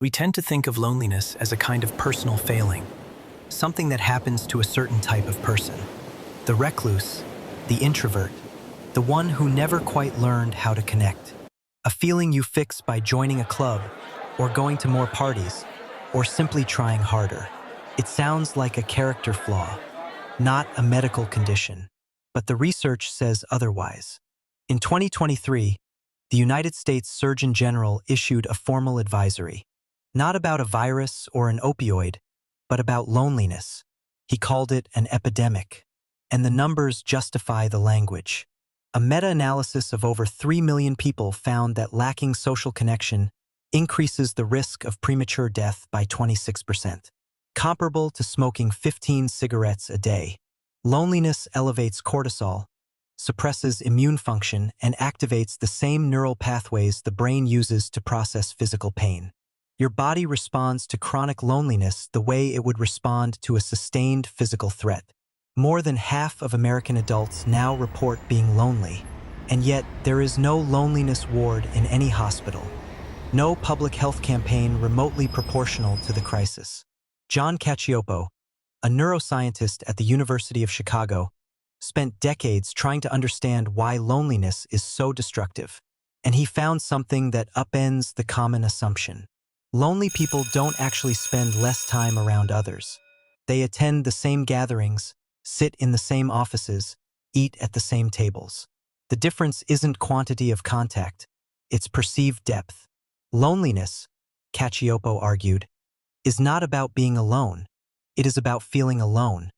We tend to think of loneliness as a kind of personal failing, something that happens to a certain type of person. The recluse, the introvert, the one who never quite learned how to connect. A feeling you fix by joining a club, or going to more parties, or simply trying harder. It sounds like a character flaw, not a medical condition. But the research says otherwise. In 2023, the United States Surgeon General issued a formal advisory, not about a virus or an opioid, but about loneliness. He called it an epidemic. And the numbers justify the language. A meta-analysis of over 3 million people found that lacking social connection increases the risk of premature death by 26%, comparable to smoking 15 cigarettes a day. Loneliness elevates cortisol, suppresses immune function, and activates the same neural pathways the brain uses to process physical pain. Your body responds to chronic loneliness the way it would respond to a sustained physical threat. More than half of American adults now report being lonely, and yet there is no loneliness ward in any hospital. No public health campaign remotely proportional to the crisis. John Cacioppo, a neuroscientist at the University of Chicago, spent decades trying to understand why loneliness is so destructive, and he found something that upends the common assumption. Lonely people don't actually spend less time around others. They attend the same gatherings, sit in the same offices, eat at the same tables. The difference isn't quantity of contact, it's perceived depth. Loneliness, Cacioppo argued, is not about being alone. It is about feeling alone,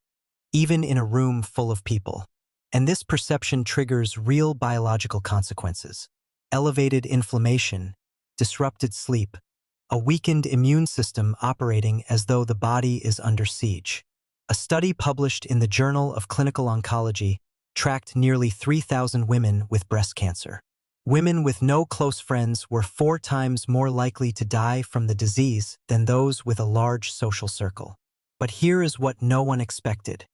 even in a room full of people. And this perception triggers real biological consequences. Elevated inflammation, disrupted sleep, a weakened immune system operating as though the body is under siege. A study published in the Journal of Clinical Oncology tracked nearly 3,000 women with breast cancer. Women with no close friends were 4 times more likely to die from the disease than those with a large social circle. But here is what no one expected.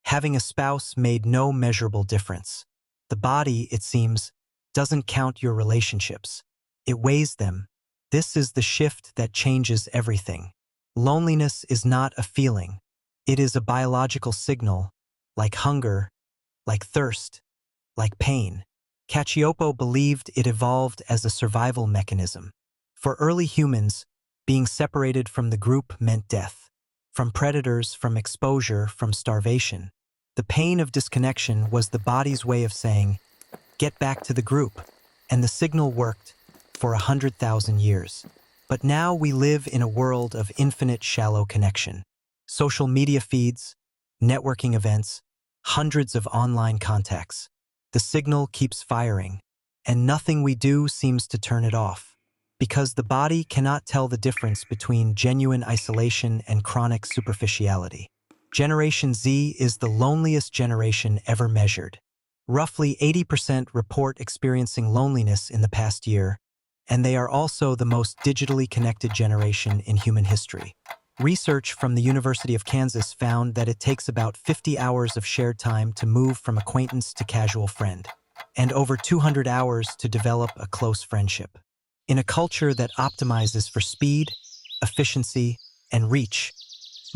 Having a spouse made no measurable difference. The body, it seems, doesn't count your relationships. It weighs them. This is the shift that changes everything. Loneliness is not a feeling. It is a biological signal, like hunger, like thirst, like pain. Cacioppo believed it evolved as a survival mechanism. For early humans, being separated from the group meant death. From predators, from exposure, from starvation. The pain of disconnection was the body's way of saying, get back to the group, and the signal worked for 100,000 years. But now we live in a world of infinite shallow connection. Social media feeds, networking events, hundreds of online contacts. The signal keeps firing, and nothing we do seems to turn it off. Because the body cannot tell the difference between genuine isolation and chronic superficiality. Generation Z is the loneliest generation ever measured. Roughly 80% report experiencing loneliness in the past year, and they are also the most digitally connected generation in human history. Research from the University of Kansas found that it takes about 50 hours of shared time to move from acquaintance to casual friend, and over 200 hours to develop a close friendship. In a culture that optimizes for speed, efficiency, and reach,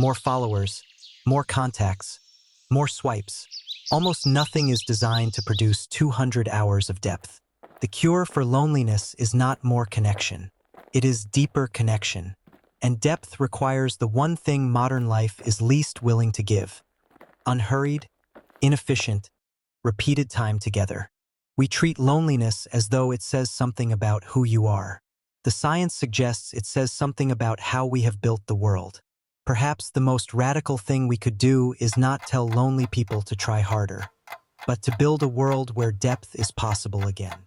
more followers, more contacts, more swipes, almost nothing is designed to produce 200 hours of depth. The cure for loneliness is not more connection. It is deeper connection. And depth requires the one thing modern life is least willing to give. Unhurried, inefficient, repeated time together. We treat loneliness as though it says something about who you are. The science suggests it says something about how we have built the world. Perhaps the most radical thing we could do is not tell lonely people to try harder, but to build a world where depth is possible again.